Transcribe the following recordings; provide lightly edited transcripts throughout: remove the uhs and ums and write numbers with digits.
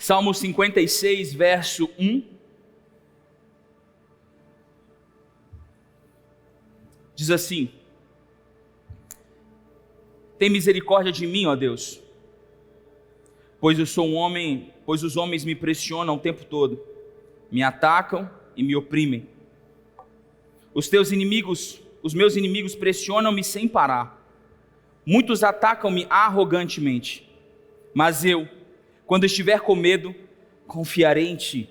Salmo 56, verso 1. Diz assim: tem misericórdia de mim, ó Deus, pois eu sou um homem, pois os homens me pressionam o tempo todo, me atacam e me oprimem. Os meus inimigos pressionam-me sem parar. Muitos atacam-me arrogantemente, mas eu, quando estiver com medo, confiarei em ti.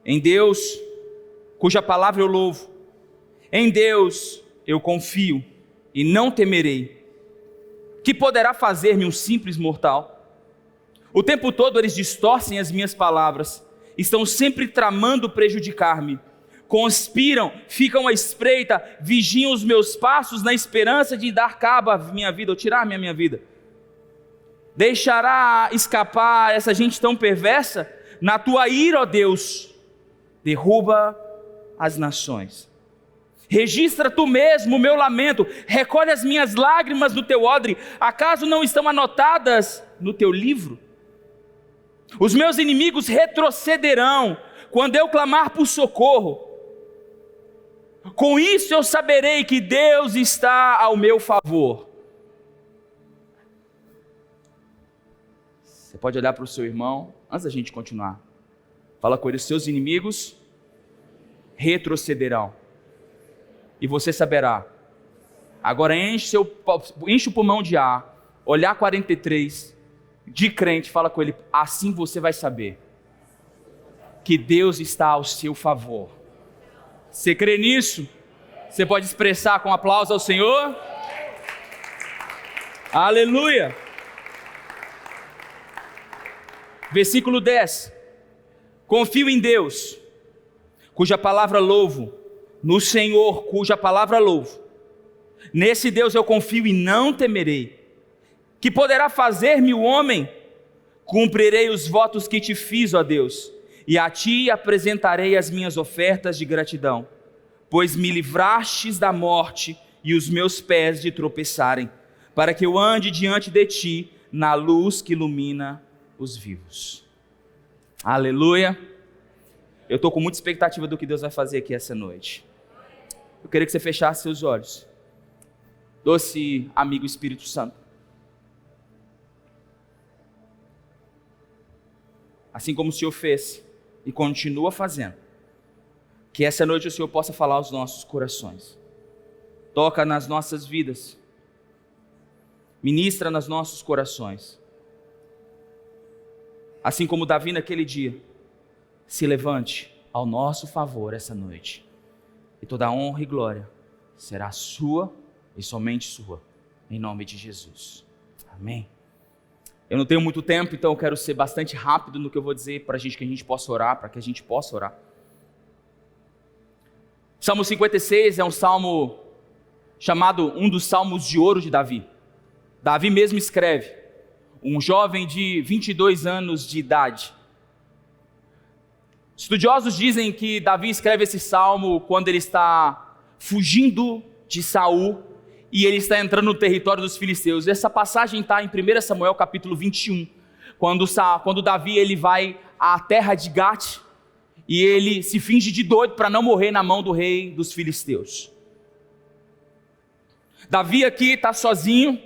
Em Deus, cuja palavra eu louvo, em Deus eu confio e não temerei. Que poderá fazer-me um simples mortal? O tempo todo eles distorcem as minhas palavras, estão sempre tramando prejudicar-me. Conspiram, ficam à espreita, vigiam os meus passos na esperança de dar cabo à minha vida, ou tirar a minha vida. Deixará escapar essa gente tão perversa? Na tua ira, ó Deus, derruba as nações. Registra tu mesmo o meu lamento, recolhe as minhas lágrimas no teu odre, acaso não estão anotadas no teu livro? Os meus inimigos retrocederão quando eu clamar por socorro. Com isso eu saberei que Deus está ao meu favor. Você pode olhar para o seu irmão, antes da gente continuar. Fala com ele: seus inimigos retrocederão. E você saberá. Agora enche o pulmão de ar. Olhar 43, de crente, fala com ele: assim você vai saber que Deus está ao seu favor. Você crê nisso? Você pode expressar com aplauso ao Senhor? Aleluia! Versículo 10. Confio em Deus, cuja palavra louvo, no Senhor, cuja palavra louvo. Nesse Deus eu confio e não temerei. Que poderá fazer-me o homem? Cumprirei os votos que te fiz, ó Deus, e a ti apresentarei as minhas ofertas de gratidão, pois me livrastes da morte e os meus pés de tropeçarem, para que eu ande diante de ti na luz que ilumina os vivos. Aleluia! Eu estou com muita expectativa do que Deus vai fazer aqui essa noite. Eu queria que você fechasse seus olhos. Doce amigo Espírito Santo, assim como o Senhor fez e continua fazendo, que essa noite o Senhor possa falar aos nossos corações. Toca nas nossas vidas, ministra nos nossos corações. Assim como Davi naquele dia, se levante ao nosso favor essa noite. E toda honra e glória será sua e somente sua, em nome de Jesus. Amém. Eu não tenho muito tempo, então eu quero ser bastante rápido no que eu vou dizer para a gente, que a gente possa orar, para que a gente possa orar. Salmo 56 é um salmo chamado um dos salmos de ouro de Davi. Davi mesmo escreve, um jovem de 22 anos de idade. Estudiosos dizem que Davi escreve esse salmo quando ele está fugindo de Saul e ele está entrando no território dos filisteus. Essa passagem está em 1 Samuel capítulo 21, quando Davi ele vai à terra de Gate e ele se finge de doido para não morrer na mão do rei dos filisteus. Davi aqui está sozinho,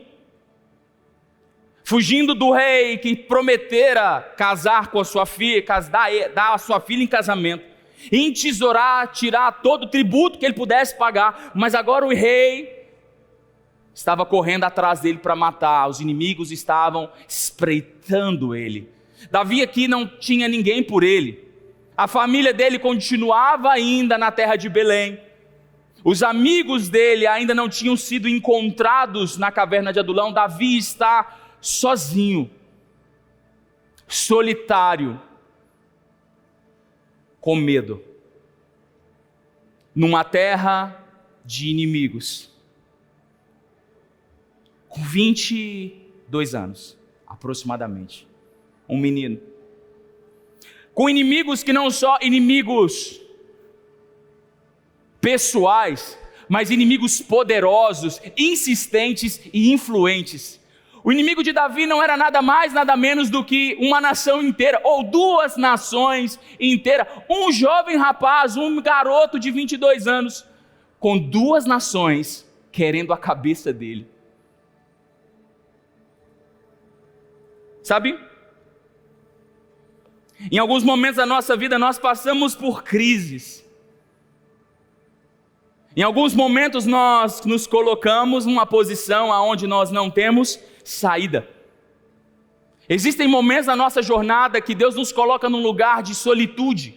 fugindo do rei que prometera casar com a sua filha, dar a sua filha em casamento, entesourar, tirar todo o tributo que ele pudesse pagar, mas agora o rei estava correndo atrás dele para matar, os inimigos estavam espreitando ele. Davi aqui não tinha ninguém por ele, a família dele continuava ainda na terra de Belém, os amigos dele ainda não tinham sido encontrados na caverna de Adulão. Davi está sozinho, solitário, com medo, numa terra de inimigos, com 22 anos, aproximadamente, um menino, com inimigos que não só inimigos pessoais, mas inimigos poderosos, insistentes e influentes. O inimigo de Davi não era nada mais, nada menos do que uma nação inteira, ou duas nações inteiras. Um jovem rapaz, um garoto de 22 anos, com duas nações querendo a cabeça dele. Sabe? Em alguns momentos da nossa vida nós passamos por crises. Em alguns momentos nós nos colocamos numa posição onde nós não temos saída. Existem momentos na nossa jornada que Deus nos coloca num lugar de solitude.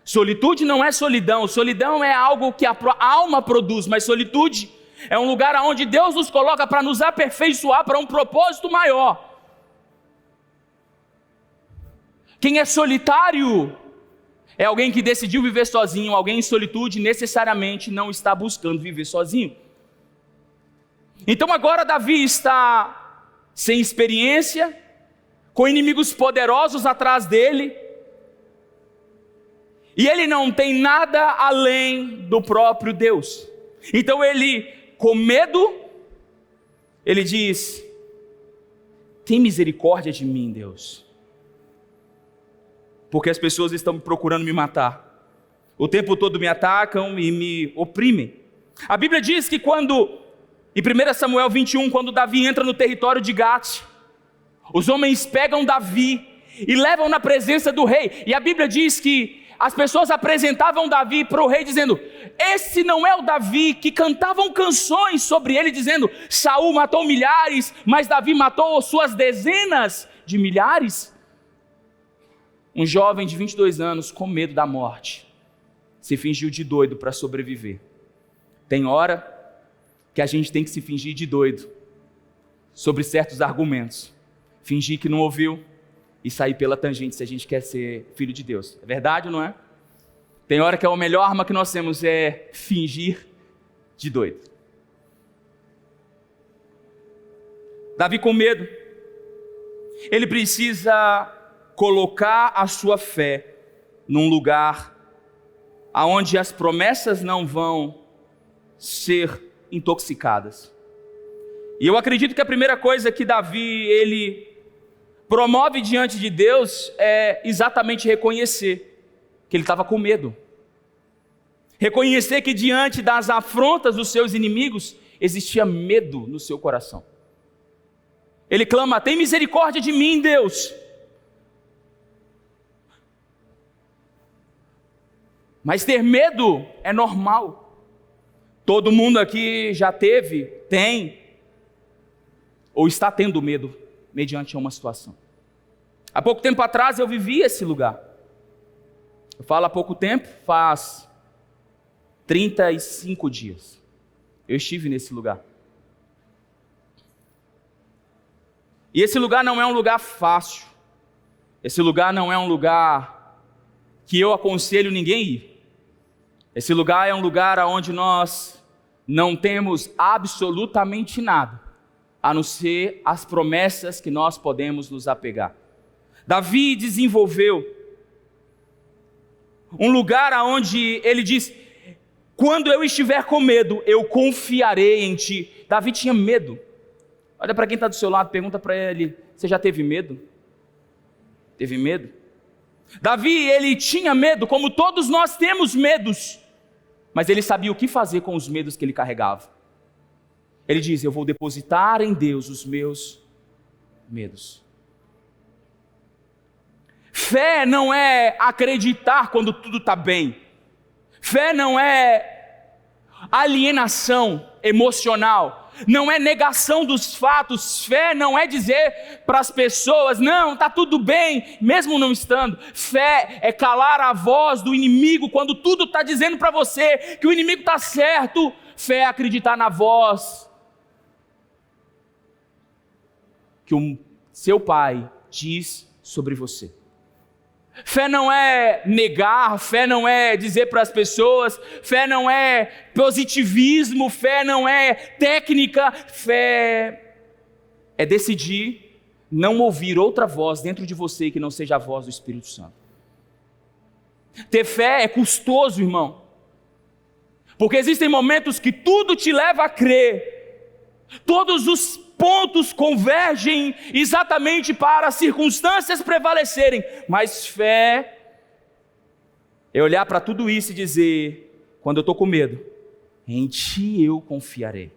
Solitude não é solidão, solidão é algo que a alma produz, mas solitude é um lugar onde Deus nos coloca para nos aperfeiçoar para um propósito maior. Quem é solitário é alguém que decidiu viver sozinho. Alguém em solitude necessariamente não está buscando viver sozinho. Então agora Davi está sem experiência, com inimigos poderosos atrás dele, e ele não tem nada além do próprio Deus. Então ele, com medo, ele diz: tem misericórdia de mim, Deus, porque as pessoas estão procurando me matar, o tempo todo me atacam e me oprimem. A Bíblia diz que em 1 Samuel 21, quando Davi entra no território de Gate, os homens pegam Davi e levam na presença do rei, e a Bíblia diz que as pessoas apresentavam Davi para o rei dizendo: esse não é o Davi, que cantavam canções sobre ele dizendo: Saul matou milhares, mas Davi matou suas dezenas de milhares. Um jovem de 22 anos com medo da morte se fingiu de doido para sobreviver. Tem hora que a gente tem que se fingir de doido sobre certos argumentos, fingir que não ouviu e sair pela tangente se a gente quer ser filho de Deus. É verdade ou não é? Tem hora que a melhor arma que nós temos é fingir de doido. Davi com medo, ele precisa colocar a sua fé num lugar aonde as promessas não vão ser intoxicadas. E eu acredito que a primeira coisa que Davi ele promove diante de Deus é exatamente reconhecer que ele estava com medo. Reconhecer que diante das afrontas dos seus inimigos existia medo no seu coração. Ele clama: tem misericórdia de mim, Deus. Mas ter medo é normal. Todo mundo aqui já teve, tem, ou está tendo medo mediante uma situação. Há pouco tempo atrás eu vivi esse lugar. Eu falo há pouco tempo, faz 35 dias. Eu estive nesse lugar. E esse lugar não é um lugar fácil. Esse lugar não é um lugar que eu aconselho ninguém ir. Esse lugar é um lugar onde nós não temos absolutamente nada, a não ser as promessas que nós podemos nos apegar. Davi desenvolveu um lugar onde ele diz: quando eu estiver com medo, eu confiarei em ti. Davi tinha medo. Olha para quem está do seu lado, pergunta para ele: você já teve medo? Teve medo? Davi, ele tinha medo, como todos nós temos medos, mas ele sabia o que fazer com os medos que ele carregava. Ele diz: eu vou depositar em Deus os meus medos. Fé não é acreditar quando tudo está bem. Fé não é alienação emocional. Não é negação dos fatos. Fé não é dizer para as pessoas: não, está tudo bem, mesmo não estando. Fé é calar a voz do inimigo quando tudo está dizendo para você que o inimigo está certo. Fé é acreditar na voz que o seu pai diz sobre você. Fé não é negar, fé não é dizer para as pessoas, fé não é positivismo, fé não é técnica, fé é decidir não ouvir outra voz dentro de você que não seja a voz do Espírito Santo. Ter fé é custoso, irmão, porque existem momentos que tudo te leva a crer, todos os pontos convergem exatamente para as circunstâncias prevalecerem, mas fé é olhar para tudo isso e dizer: quando eu estou com medo, em ti eu confiarei.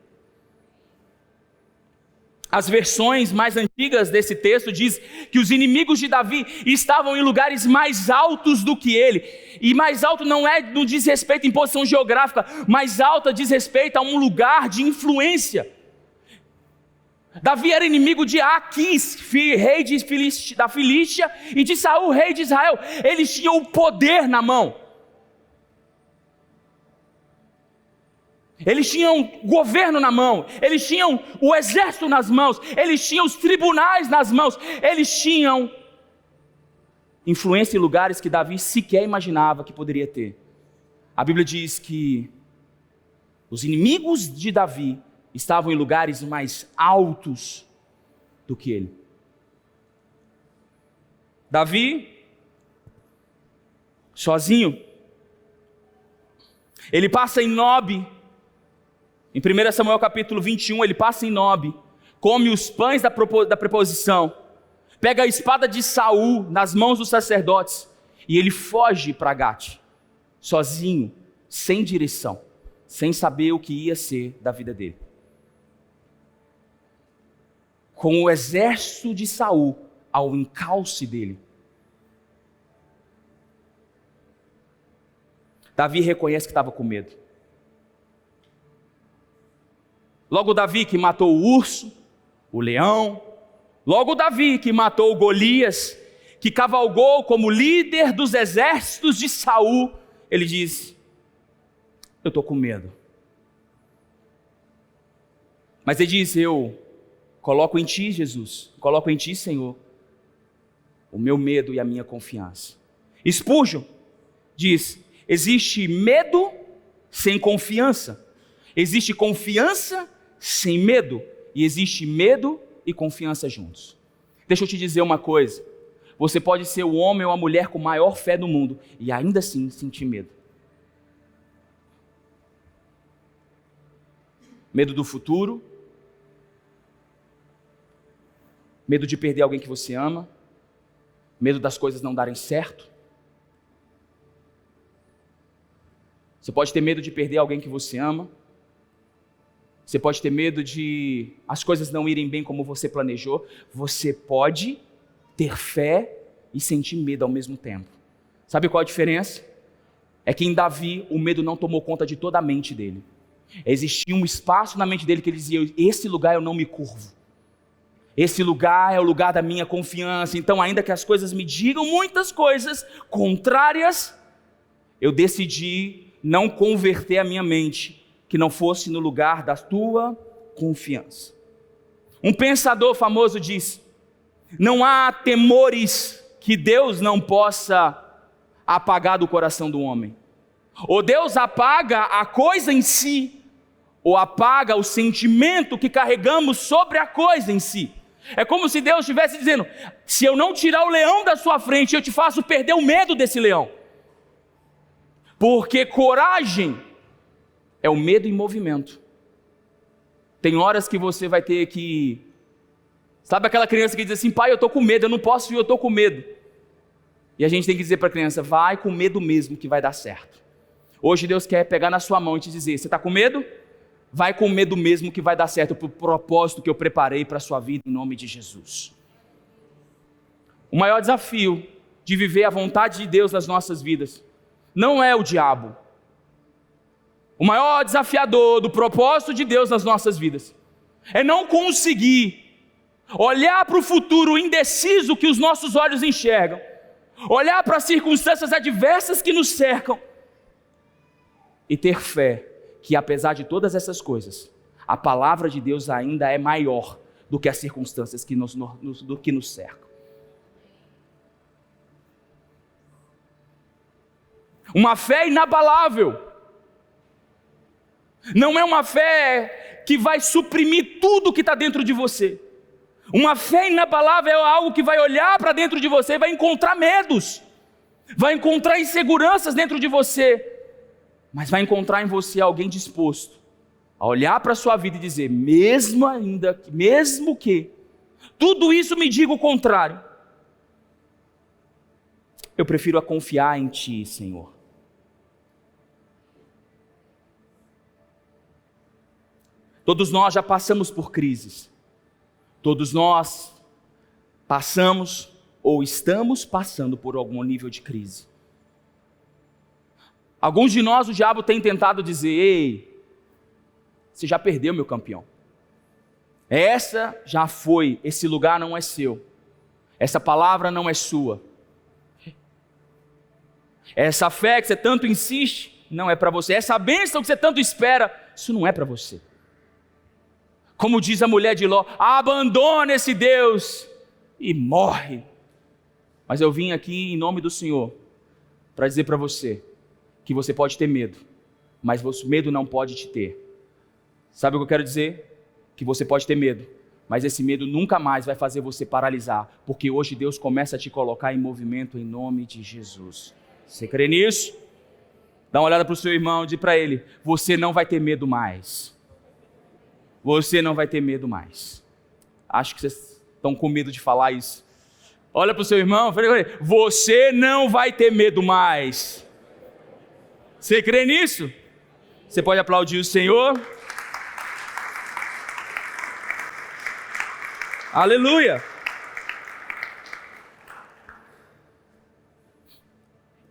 As versões mais antigas desse texto diz que os inimigos de Davi estavam em lugares mais altos do que ele. E mais alto não diz respeito em posição geográfica, mais alta diz respeito a um lugar de influência. Davi era inimigo de Aquis, rei da Filístia, e de Saul, rei de Israel. Eles tinham o poder na mão. Eles tinham governo na mão, eles tinham o exército nas mãos, eles tinham os tribunais nas mãos, eles tinham influência em lugares que Davi sequer imaginava que poderia ter. A Bíblia diz que os inimigos de Davi estavam em lugares mais altos do que ele. Davi, sozinho, ele passa em Nob. Em 1 Samuel capítulo 21, ele passa em Nob, come os pães da preposição, pega a espada de Saul nas mãos dos sacerdotes, e ele foge para Gate, sozinho, sem direção, sem saber o que ia ser da vida dele. Com o exército de Saul ao encalce dele. Davi reconhece que estava com medo. Logo Davi que matou o urso, o leão, logo Davi que matou Golias, que cavalgou como líder dos exércitos de Saul, ele diz: eu estou com medo. Mas ele diz: eu coloco em ti, Jesus, coloco em ti, Senhor, o meu medo e a minha confiança. Spurgeon diz: existe medo sem confiança, existe confiança sem medo, e existe medo e confiança juntos. Deixa eu te dizer uma coisa: você pode ser o homem ou a mulher com maior fé do mundo e ainda assim sentir medo. Medo do futuro, medo de perder alguém que você ama, medo das coisas não darem certo. Você pode ter medo de perder alguém que você ama. Você pode ter medo de as coisas não irem bem como você planejou. Você pode ter fé e sentir medo ao mesmo tempo. Sabe qual a diferença? É que em Davi o medo não tomou conta de toda a mente dele. Existia um espaço na mente dele que ele dizia: esse lugar eu não me curvo. Esse lugar é o lugar da minha confiança. Então, ainda que as coisas me digam muitas coisas contrárias, eu decidi não converter a minha mente que não fosse no lugar da tua confiança. Um pensador famoso diz: não há temores que Deus não possa apagar do coração do homem. Ou Deus apaga a coisa em si, ou apaga o sentimento que carregamos sobre a coisa em si. É como se Deus estivesse dizendo: se eu não tirar o leão da sua frente, eu te faço perder o medo desse leão. Porque coragem é o medo em movimento. Tem horas que você vai ter que... Sabe aquela criança que diz assim: pai, eu estou com medo, eu não posso ir, eu estou com medo. E a gente tem que dizer para a criança: vai com medo mesmo que vai dar certo. Hoje Deus quer pegar na sua mão e te dizer: você está com medo? Vai com medo mesmo que vai dar certo, para o propósito que eu preparei para a sua vida, em nome de Jesus. O maior desafio de viver a vontade de Deus nas nossas vidas não é o diabo. O maior desafiador do propósito de Deus nas nossas vidas é não conseguir olhar para o futuro indeciso que os nossos olhos enxergam, olhar para as circunstâncias adversas que nos cercam e ter fé que, apesar de todas essas coisas, a palavra de Deus ainda é maior do que as circunstâncias que nos cercam. Uma fé inabalável. Não é uma fé que vai suprimir tudo que está dentro de você. Uma fé inabalável é algo que vai olhar para dentro de você e vai encontrar medos, vai encontrar inseguranças dentro de você, mas vai encontrar em você alguém disposto a olhar para a sua vida e dizer, mesmo que tudo isso me diga o contrário, eu prefiro confiar em Ti, Senhor. Todos nós já passamos por crises. Todos nós passamos ou estamos passando por algum nível de crise. Alguns de nós o diabo tem tentado dizer, ei, você já perdeu, meu campeão. Essa já foi, esse lugar não é seu. Essa palavra não é sua. Essa fé que você tanto insiste, não é para você. Essa bênção que você tanto espera, isso não é para você. Como diz a mulher de Ló, abandona esse Deus e morre. Mas eu vim aqui em nome do Senhor para dizer para você que você pode ter medo, mas o medo não pode te ter. Sabe o que eu quero dizer? Que você pode ter medo, mas esse medo nunca mais vai fazer você paralisar, porque hoje Deus começa a te colocar em movimento em nome de Jesus. Você crê nisso? Dá uma olhada para o seu irmão e diz para ele, você não vai ter medo mais. Você não vai ter medo mais. Acho que vocês estão com medo de falar isso. Olha para o seu irmão, fala, você não vai ter medo mais. Você crê nisso? Você pode aplaudir o Senhor? Aleluia!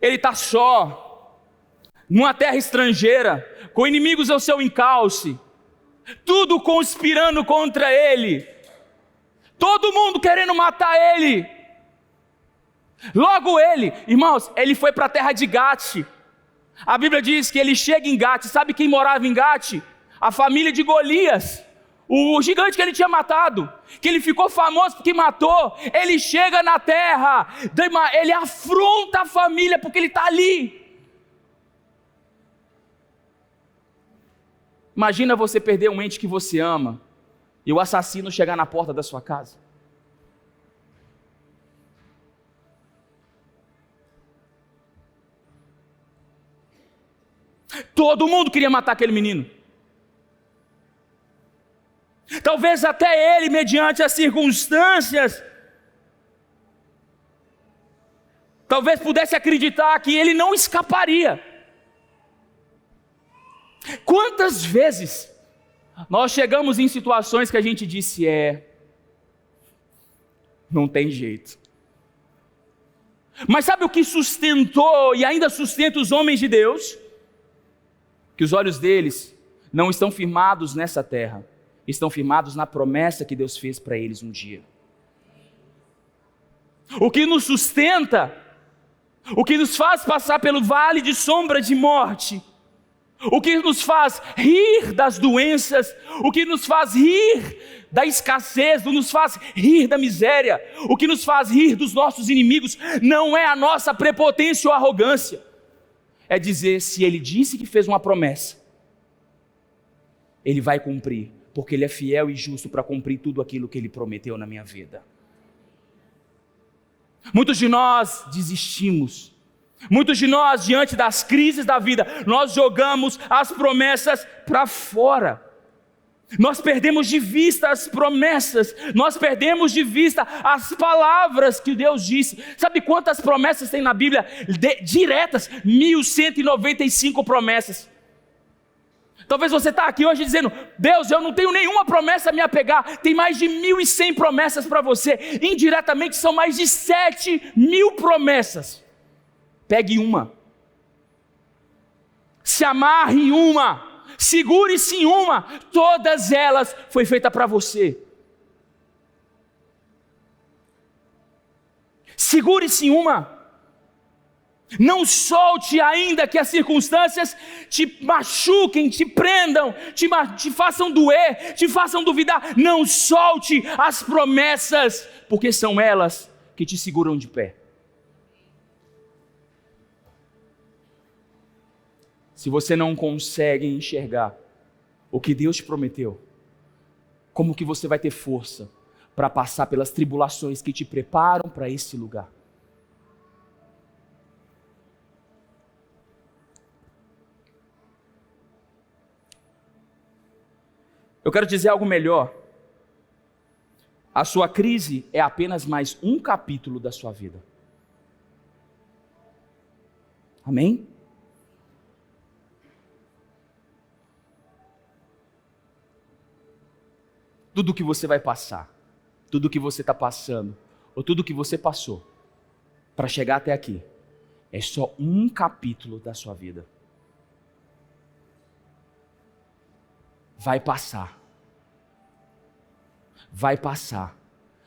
Ele está só, numa terra estrangeira, com inimigos ao seu encalce, tudo conspirando contra ele, todo mundo querendo matar ele. Logo ele, irmãos, ele foi para a terra de Gate. A Bíblia diz que ele chega em Gate. Sabe quem morava em Gate? A família de Golias, o gigante que ele tinha matado, que ele ficou famoso porque matou. Ele chega na terra, ele afronta a família porque ele está ali. Imagina você perder um ente que você ama e o assassino chegar na porta da sua casa. Todo mundo queria matar aquele menino. Talvez até ele, mediante as circunstâncias, talvez pudesse acreditar que ele não escaparia. Quantas vezes nós chegamos em situações que a gente disse, não tem jeito. Mas sabe o que sustentou e ainda sustenta os homens de Deus? Que os olhos deles não estão firmados nessa terra, estão firmados na promessa que Deus fez para eles um dia. O que nos sustenta, o que nos faz passar pelo vale de sombra de morte, o que nos faz rir das doenças, o que nos faz rir da escassez, o que nos faz rir da miséria, o que nos faz rir dos nossos inimigos, não é a nossa prepotência ou arrogância, é dizer, se Ele disse que fez uma promessa, Ele vai cumprir, porque Ele é fiel e justo para cumprir tudo aquilo que Ele prometeu na minha vida. Muitos de nós desistimos, muitos de nós, diante das crises da vida, nós jogamos as promessas para fora. Nós perdemos de vista as promessas, nós perdemos de vista as palavras que Deus disse. Sabe quantas promessas tem na Bíblia? Diretas, 1195 promessas. Talvez você está aqui hoje dizendo, Deus, eu não tenho nenhuma promessa a me apegar. Tem mais de 1100 promessas para você. Indiretamente são mais de 7000 promessas. Pegue uma. Se amarre em uma. Segure-se em uma. Todas elas foi feita para você. Segure-se em uma. Não solte ainda que as circunstâncias te machuquem, te prendam, te façam doer, te façam duvidar. Não solte as promessas, porque são elas que te seguram de pé. Se você não consegue enxergar o que Deus te prometeu, como que você vai ter força para passar pelas tribulações que te preparam para esse lugar? Eu quero dizer algo melhor. A sua crise é apenas mais um capítulo da sua vida. Amém? Tudo que você vai passar, tudo que você está passando, ou tudo que você passou, para chegar até aqui, é só um capítulo da sua vida. Vai passar. Vai passar.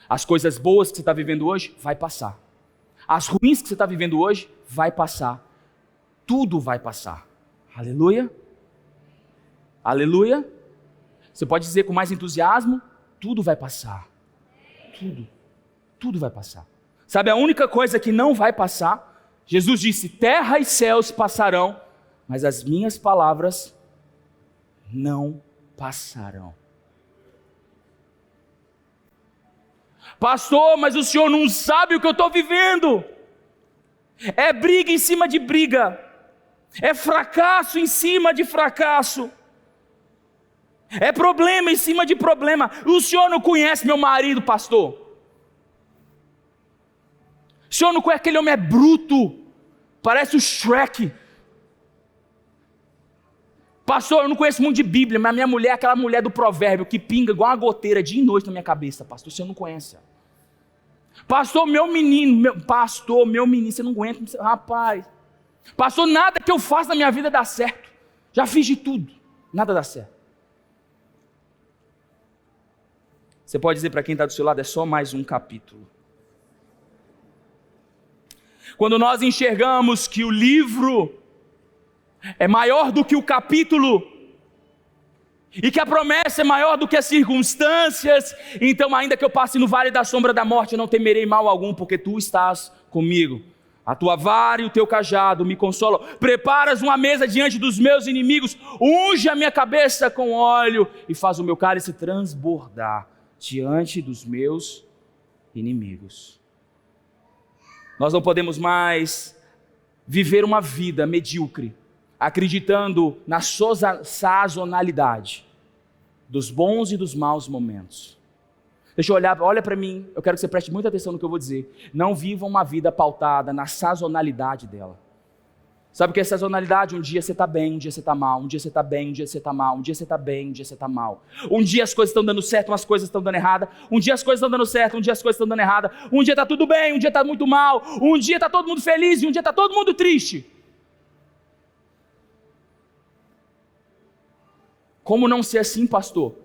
As coisas boas que você está vivendo hoje, vai passar. As ruins que você está vivendo hoje, vai passar. Tudo vai passar. Aleluia. Aleluia. Você pode dizer com mais entusiasmo, tudo vai passar. Tudo vai passar. Sabe a única coisa que não vai passar? Jesus disse, terra e céus passarão, mas as minhas palavras não passarão. Pastor, mas o senhor não sabe o que eu estou vivendo. É briga em cima de briga. É fracasso em cima de fracasso. É problema em cima de problema. O senhor não conhece meu marido, pastor? O senhor não conhece, aquele homem é bruto. Parece o Shrek. Pastor, eu não conheço muito de Bíblia, mas minha mulher é aquela mulher do provérbio que pinga igual uma goteira dia e noite na minha cabeça, pastor. O senhor não conhece ela. Pastor, meu menino, você não aguenta, rapaz. Pastor, nada que eu faça na minha vida dá certo. Já fiz de tudo, nada dá certo. Você pode dizer para quem está do seu lado, é só mais um capítulo. Quando nós enxergamos que o livro é maior do que o capítulo, e que a promessa é maior do que as circunstâncias, então ainda que eu passe no vale da sombra da morte, eu não temerei mal algum, porque tu estás comigo. A tua vara e o teu cajado me consolam. Preparas uma mesa diante dos meus inimigos, unge a minha cabeça com óleo e faz o meu cálice transbordar diante dos meus inimigos. Nós não podemos mais viver uma vida medíocre, acreditando na sazonalidade dos bons e dos maus momentos. Deixa eu olhar, olha para mim, eu quero que você preste muita atenção no que eu vou dizer. Não viva uma vida pautada na sazonalidade dela. Sabe o que é sazonalidade? Um dia você está bem, um dia você está mal, um dia você está bem, um dia você está mal, um dia você está bem, um dia você está mal. Um dia as coisas estão dando certo, umas coisas estão dando errada. Um dia as coisas estão dando certo, um dia as coisas estão dando errada. Um dia está tudo bem, um dia está muito mal. Um dia está todo mundo feliz e um dia está todo mundo triste. Como não ser assim, pastor?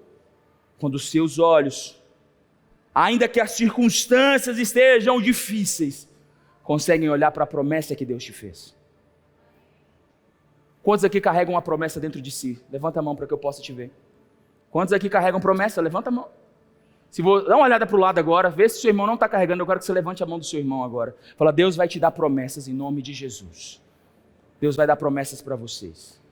Quando os seus olhos, ainda que as circunstâncias estejam difíceis, conseguem olhar para a promessa que Deus te fez. Quantos aqui carregam uma promessa dentro de si? Levanta a mão para que eu possa te ver. Quantos aqui carregam promessa? Levanta a mão. Dá uma olhada para o lado agora, vê se seu irmão não está carregando. Eu quero que você levante a mão do seu irmão agora. Fala, Deus vai te dar promessas em nome de Jesus. Deus vai dar promessas para vocês.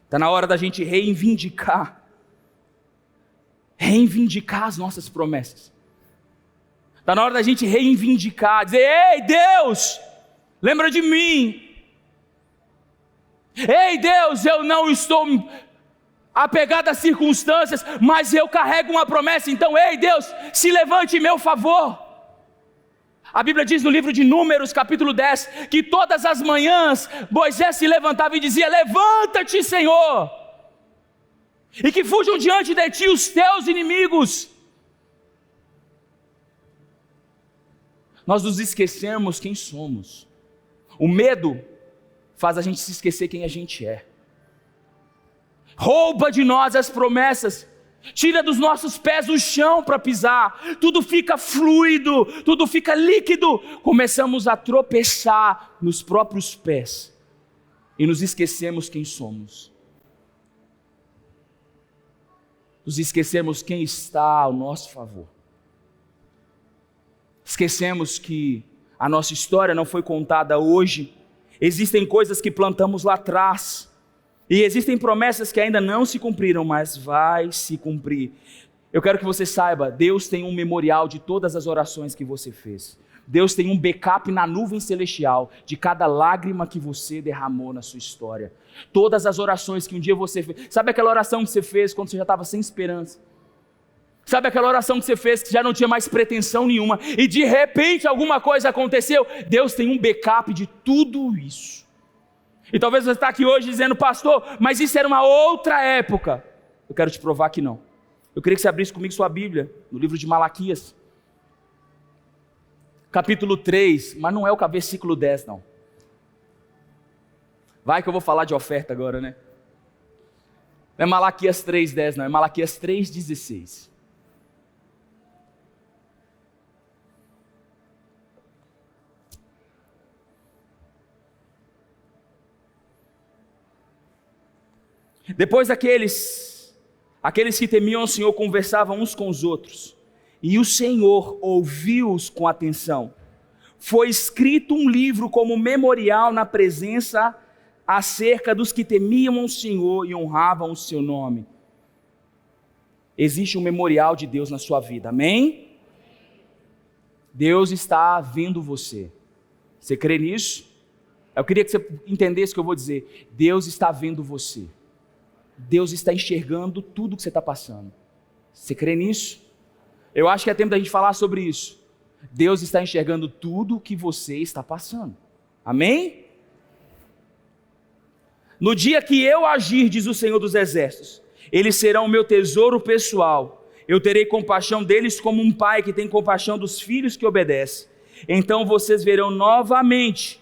Está na hora da gente reivindicar as nossas promessas. Está na hora da gente reivindicar, dizer, ei Deus, lembra de mim. Ei Deus, eu não estou apegado às circunstâncias, mas eu carrego uma promessa, então ei Deus, se levante em meu favor. A Bíblia diz no livro de Números, capítulo 10, que todas as manhãs Moisés se levantava e dizia, levanta-te Senhor, e que fujam diante de ti os teus inimigos. Nós nos esquecemos quem somos. O medo faz a gente se esquecer quem a gente é. Rouba de nós as promessas. Tira dos nossos pés o chão para pisar. Tudo fica fluido, tudo fica líquido. Começamos a tropeçar nos próprios pés. E nos esquecemos quem somos. Nos esquecemos quem está ao nosso favor. Esquecemos que a nossa história não foi contada hoje. Existem coisas que plantamos lá atrás. E existem promessas que ainda não se cumpriram, mas vai se cumprir. Eu quero que você saiba, Deus tem um memorial de todas as orações que você fez. Deus tem um backup na nuvem celestial de cada lágrima que você derramou na sua história. Todas as orações que um dia você fez. Sabe aquela oração que você fez quando você já estava sem esperança? Sabe aquela oração que você fez que já não tinha mais pretensão nenhuma e de repente alguma coisa aconteceu? Deus tem um backup de tudo isso. E talvez você está aqui hoje dizendo, pastor, mas isso era uma outra época. Eu quero te provar que não. Eu queria que você abrisse comigo sua Bíblia, no livro de Malaquias. Capítulo 3, mas não é o versículo 10 não. Vai que eu vou falar de oferta agora, né? Não é Malaquias 3:10 não, é Malaquias 3:16. Depois aqueles que temiam o Senhor conversavam uns com os outros, e o Senhor ouviu-os com atenção. Foi escrito um livro como memorial na presença acerca dos que temiam o Senhor e honravam o seu nome. Existe um memorial de Deus na sua vida, amém? Deus está vendo você. Você crê nisso? Eu queria que você entendesse o que eu vou dizer. Deus está vendo você. Deus está enxergando tudo que você está passando. Você crê nisso? Eu acho que é tempo da gente falar sobre isso. Deus está enxergando tudo que você está passando. Amém? No dia que eu agir, diz o Senhor dos Exércitos, eles serão o meu tesouro pessoal. Eu terei compaixão deles como um pai que tem compaixão dos filhos que obedece. Então vocês verão novamente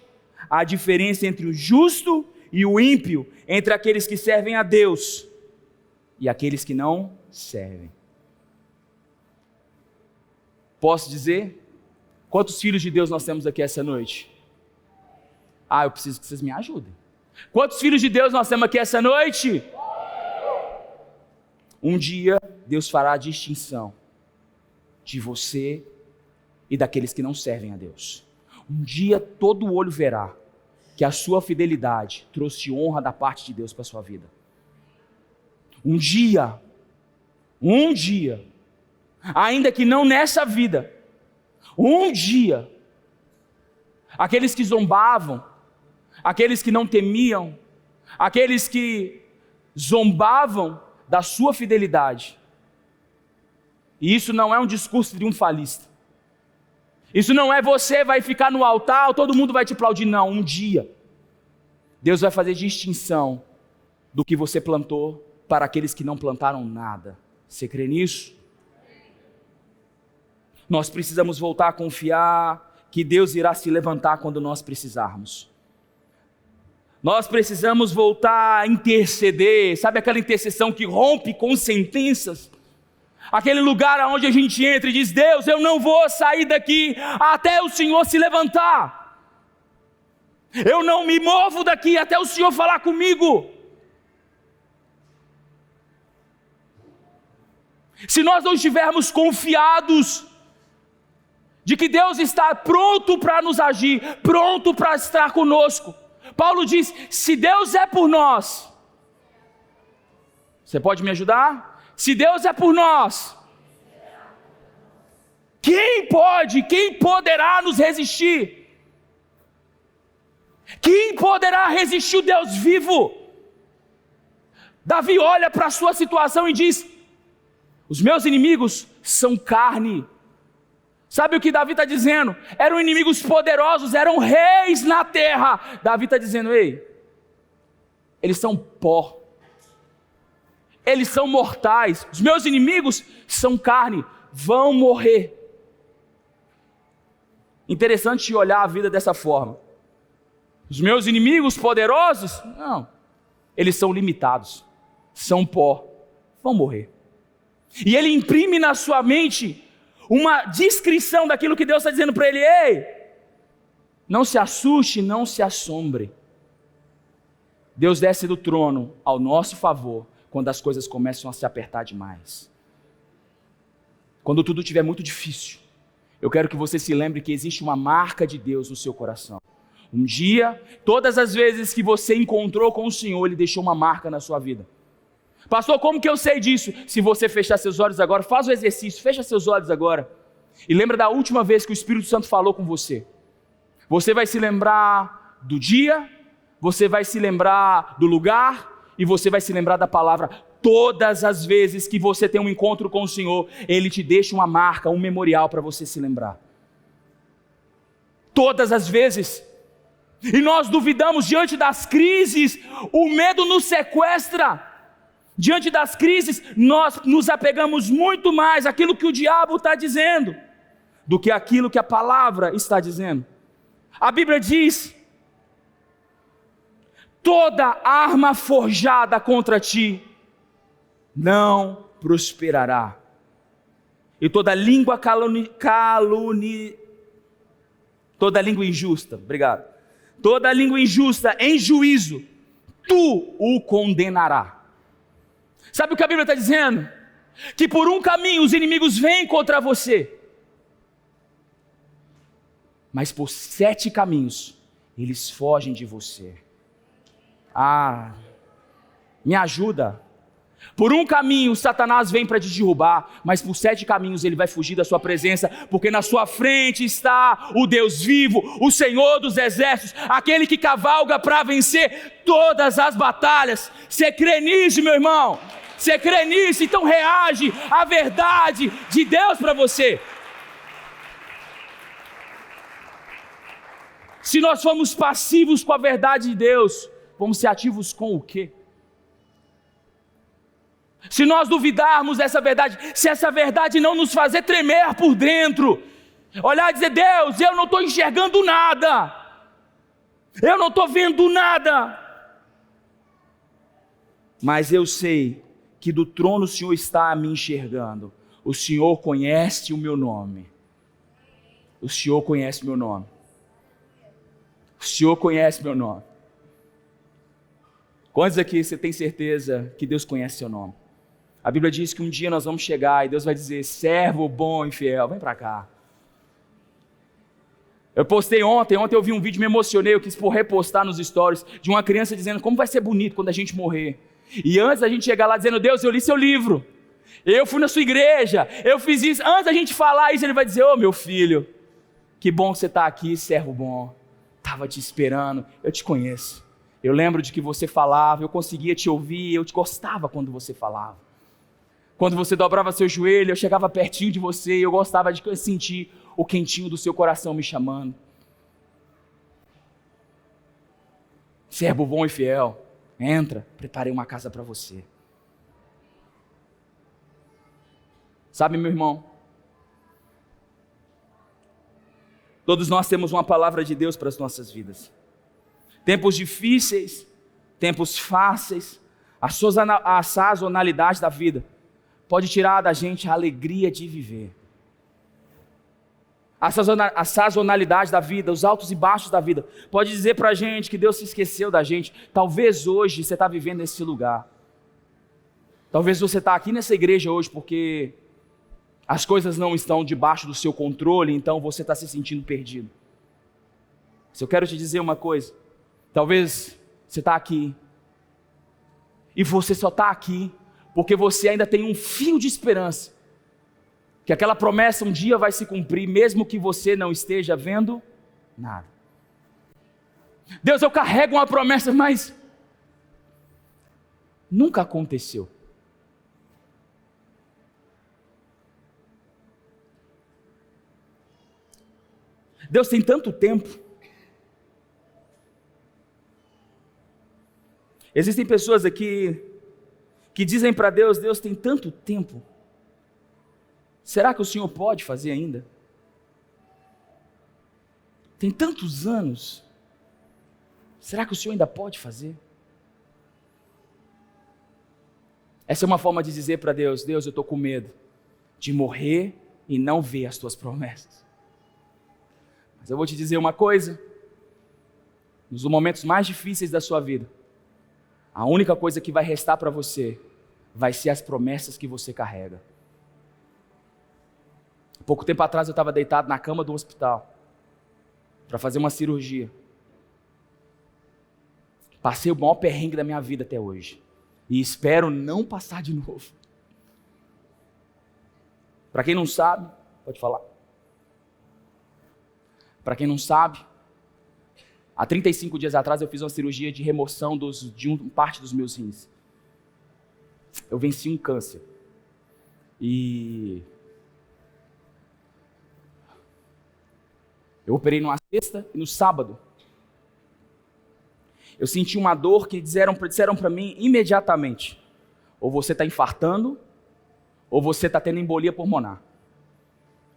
a diferença entre o justo e o ímpio, entre aqueles que servem a Deus e aqueles que não servem. Posso dizer? Quantos filhos de Deus nós temos aqui essa noite? Eu preciso que vocês me ajudem. Quantos filhos de Deus nós temos aqui essa noite? Um dia Deus fará a distinção de você e daqueles que não servem a Deus. Um dia todo olho verá que a sua fidelidade trouxe honra da parte de Deus para a sua vida. Um dia, ainda que não nessa vida, um dia, aqueles que zombavam, aqueles que não temiam, aqueles que zombavam da sua fidelidade, e isso não é um discurso triunfalista, isso não é você vai ficar no altar, todo mundo vai te aplaudir, não. Um dia, Deus vai fazer distinção do que você plantou para aqueles que não plantaram nada. Você crê nisso? Nós precisamos voltar a confiar que Deus irá se levantar quando nós precisarmos. Nós precisamos voltar a interceder, sabe aquela intercessão que rompe com sentenças? Aquele lugar onde a gente entra e diz, Deus, eu não vou sair daqui até o Senhor se levantar. Eu não me movo daqui até o Senhor falar comigo. Se nós não estivermos confiados de que Deus está pronto para nos agir, pronto para estar conosco. Paulo diz, se Deus é por nós, você pode me ajudar? Se Deus é por nós, quem poderá nos resistir? Quem poderá resistir o Deus vivo? Davi olha para a sua situação e diz, os meus inimigos são carne. Sabe o que Davi está dizendo? Eram inimigos poderosos, eram reis na terra. Davi está dizendo, ei, eles são pó. Eles são mortais. Os meus inimigos são carne, vão morrer. Interessante olhar a vida dessa forma. Os meus inimigos poderosos, não, eles são limitados, são pó, vão morrer. E ele imprime na sua mente uma descrição daquilo que Deus está dizendo para ele, ei, não se assuste, não se assombre. Deus desce do trono ao nosso favor, quando as coisas começam a se apertar demais. Quando tudo estiver muito difícil, eu quero que você se lembre que existe uma marca de Deus no seu coração. Um dia, todas as vezes que você encontrou com o Senhor, Ele deixou uma marca na sua vida. Pastor, como que eu sei disso? Se você fechar seus olhos agora, faz o exercício, fecha seus olhos agora. e lembra da última vez que o Espírito Santo falou com você. Você vai se lembrar do dia, você vai se lembrar do lugar e você vai se lembrar da palavra. Todas as vezes que você tem um encontro com o Senhor, Ele te deixa uma marca, um memorial para você se lembrar. Todas as vezes. E nós duvidamos diante das crises, o medo nos sequestra. Diante das crises, nós nos apegamos muito mais àquilo que o diabo está dizendo, do que aquilo que a palavra está dizendo. A Bíblia diz: toda arma forjada contra ti não prosperará, e toda língua toda língua injusta, obrigado, toda língua injusta em juízo, tu o condenará. Sabe o que a Bíblia está dizendo? Que por um caminho os inimigos vêm contra você, mas por 7 caminhos eles fogem de você. Me ajuda. Por um caminho Satanás vem para te derrubar, mas por 7 caminhos ele vai fugir da sua presença, porque na sua frente está o Deus vivo, o Senhor dos exércitos, aquele que cavalga para vencer todas as batalhas. Você crê nisso, meu irmão? Você crê nisso? Então reage à verdade de Deus para você. Se nós formos passivos com a verdade de Deus, vamos ser ativos com o quê? Se nós duvidarmos dessa verdade, se essa verdade não nos fazer tremer por dentro, olhar e dizer: Deus, eu não estou enxergando nada, eu não estou vendo nada, mas eu sei que do trono o Senhor está me enxergando, o Senhor conhece o meu nome, o Senhor conhece meu nome, o Senhor conhece meu nome. Quantos aqui você tem certeza que Deus conhece seu nome? A Bíblia diz que um dia nós vamos chegar e Deus vai dizer: servo bom e fiel, vem para cá. Eu postei ontem eu vi um vídeo, me emocionei, eu quis repostar nos stories, de uma criança dizendo como vai ser bonito quando a gente morrer. E antes da gente chegar lá dizendo: Deus, eu li seu livro, eu fui na sua igreja, eu fiz isso. Antes da gente falar isso, ele vai dizer: ô meu filho, que bom que você está aqui, servo bom, estava te esperando, eu te conheço. Eu lembro de que você falava, eu conseguia te ouvir, eu te gostava quando você falava. Quando você dobrava seu joelho, eu chegava pertinho de você e eu gostava de sentir o quentinho do seu coração me chamando. Servo bom e fiel, entra, preparei uma casa para você. Sabe, meu irmão, todos nós temos uma palavra de Deus para as nossas vidas. Tempos difíceis, tempos fáceis, a sazonalidade da vida pode tirar da gente a alegria de viver. A sazonalidade da vida, os altos e baixos da vida, pode dizer para a gente que Deus se esqueceu da gente. Talvez hoje você está vivendo nesse lugar. Talvez você está aqui nessa igreja hoje porque as coisas não estão debaixo do seu controle, então você está se sentindo perdido. Se eu quero te dizer uma coisa, talvez você está aqui e você só está aqui porque você ainda tem um fio de esperança que aquela promessa um dia vai se cumprir, mesmo que você não esteja vendo nada. Deus, eu carrego uma promessa, mas nunca aconteceu. Deus tem tanto tempo. Existem pessoas aqui que dizem para Deus: Deus tem tanto tempo, será que o Senhor pode fazer ainda? Tem tantos anos, será que o Senhor ainda pode fazer? Essa é uma forma de dizer para Deus: Deus, eu estou com medo de morrer e não ver as tuas promessas. Mas eu vou te dizer uma coisa, nos momentos mais difíceis da sua vida, a única coisa que vai restar para você vai ser as promessas que você carrega. Pouco tempo atrás eu estava deitado na cama do hospital para fazer uma cirurgia. Passei o maior perrengue da minha vida até hoje e espero não passar de novo. Para quem não sabe, pode falar. Para quem não sabe, há 35 dias atrás eu fiz uma cirurgia de remoção de parte dos meus rins. Eu venci um câncer. E eu operei numa sexta e no sábado eu senti uma dor que disseram para mim imediatamente: ou você está infartando, ou você está tendo embolia pulmonar.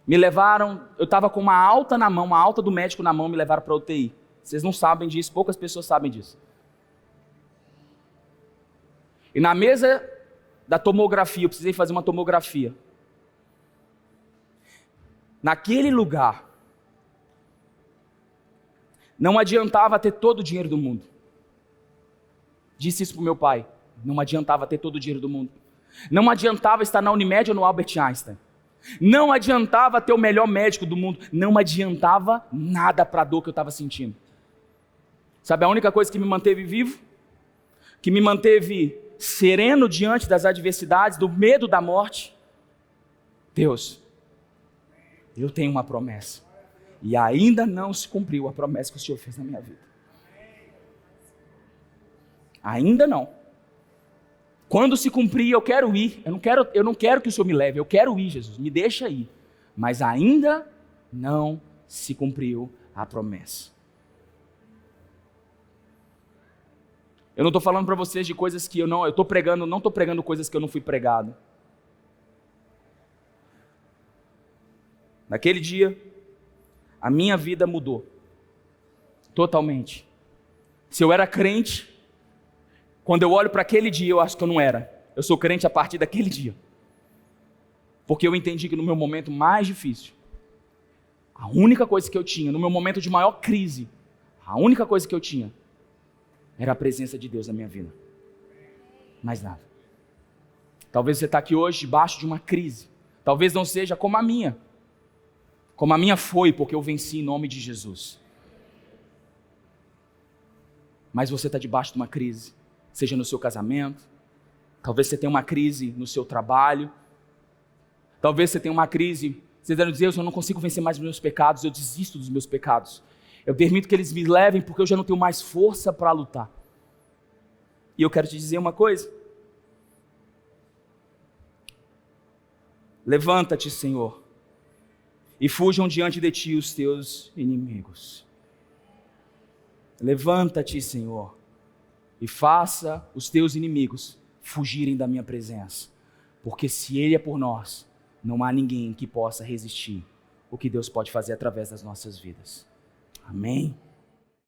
Me levaram, eu estava com uma alta na mão, uma alta do médico na mão, me levaram para a UTI. Vocês não sabem disso, poucas pessoas sabem disso. E na mesa da tomografia, eu precisei fazer uma tomografia. Naquele lugar, não adiantava ter todo o dinheiro do mundo. Disse isso para o meu pai. Não adiantava ter todo o dinheiro do mundo. Não adiantava estar na Unimed ou no Albert Einstein. Não adiantava ter o melhor médico do mundo. Não adiantava nada para a dor que eu estava sentindo. Sabe a única coisa que me manteve vivo? Que me manteve sereno diante das adversidades, do medo da morte? Deus, eu tenho uma promessa. E ainda não se cumpriu a promessa que o Senhor fez na minha vida. Ainda não. Quando se cumprir, eu quero ir. Eu não quero que o Senhor me leve. Eu quero ir, Jesus. Me deixa ir. Mas ainda não se cumpriu a promessa. Eu não estou falando para vocês de coisas que não estou pregando coisas que eu não fui pregado. Naquele dia, a minha vida mudou. Totalmente. Se eu era crente, quando eu olho para aquele dia, eu acho que eu não era. Eu sou crente a partir daquele dia. Porque eu entendi que no meu momento mais difícil, a única coisa que eu tinha, no meu momento de maior crise, a única coisa que eu tinha, era a presença de Deus na minha vida. Mais nada. Talvez você está aqui hoje debaixo de uma crise. Talvez não seja como a minha. Como a minha foi, porque eu venci em nome de Jesus. Mas você está debaixo de uma crise. Seja no seu casamento, talvez você tenha uma crise no seu trabalho, talvez você tenha uma crise, você dizendo: Deus, eu não consigo vencer mais os meus pecados, eu desisto dos meus pecados, eu permito que eles me levem porque eu já não tenho mais força para lutar. E eu quero te dizer uma coisa: levanta-te, Senhor, e fujam diante de ti os teus inimigos. Levanta-te, Senhor, e faça os teus inimigos fugirem da minha presença. Porque se Ele é por nós, não há ninguém que possa resistir o que Deus pode fazer através das nossas vidas. Amém?